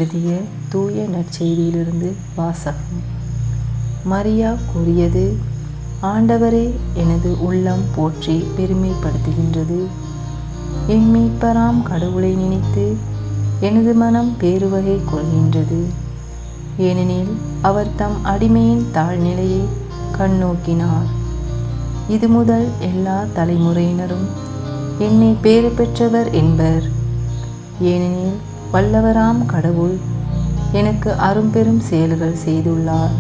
எழுதிய தூய நற்செய்தியிலிருந்து வாசகம். மரியா கூறியது: ஆண்டவரே, எனது உள்ளம் போற்றி பெருமைப்படுத்துகின்றது. என் மீட்பராம் கடவுளை நினைத்து எனது மனம் பேருவகை கொள்கின்றது. ஏனெனில் அவர் தம் அடிமையின் தாழ்நிலையை கண்ணோக்கினார். இது முதல் எல்லா தலைமுறையினரும் என்னை பேறு பெற்றவர் என்பர். ஏனெனில் வல்லவராம் கடவுள் எனக்கு அரும்பெரும் செயல்கள் செய்துள்ளார்.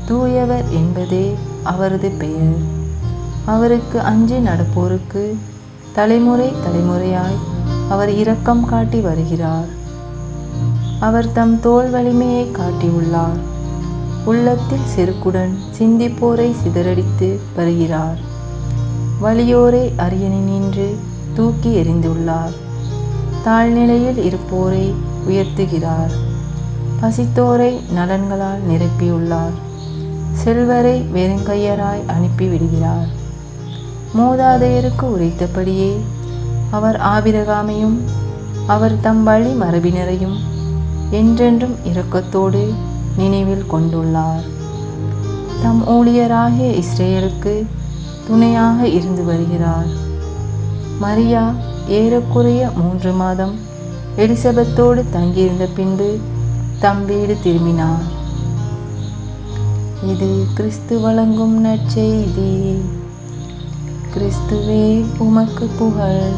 தூயவர் என்பதே அவரது பெயர். அவருக்கு அஞ்சி நடப்போருக்கு தலைமுறை தலைமுறையாய் அவர் இரக்கம் காட்டி வருகிறார். அவர் தம் தோள் வலிமையை காட்டியுள்ளார். உள்ளத்தில் செருக்குடன் சிந்திப்போரை சிதறடித்து வருகிறார். வலியோரை அரியணையினின்று தூக்கி எறிந்துள்ளார். தாழ்நிலையில் இருப்போரை உயர்த்துகிறார். பசித்தோரை நலன்களால் நிரப்பியுள்ளார். செல்வரை வெறுங்கையராய் அனுப்பிவிடுகிறார். மூதாதையருக்கு உரைத்தபடியே அவர் ஆபிரகாமையும் அவர் தம் வழி மரபினரையும் என்றென்றும் இரக்கத்தோடு நினைவில் கொண்டுள்ளார். தம் ஊழியராகிய இஸ்ரேலுக்கு துணையாக இருந்து வருகிறார். மரியா ஏறக்குறைய 3 மாதம் எலிசபெத்தோடு தங்கியிருந்த பின்பு தம் வீடு திரும்பினார். இது கிறிஸ்து வழங்கும் நற்செய்தி. கிறிஸ்துவே, உமக்கு புகழ்.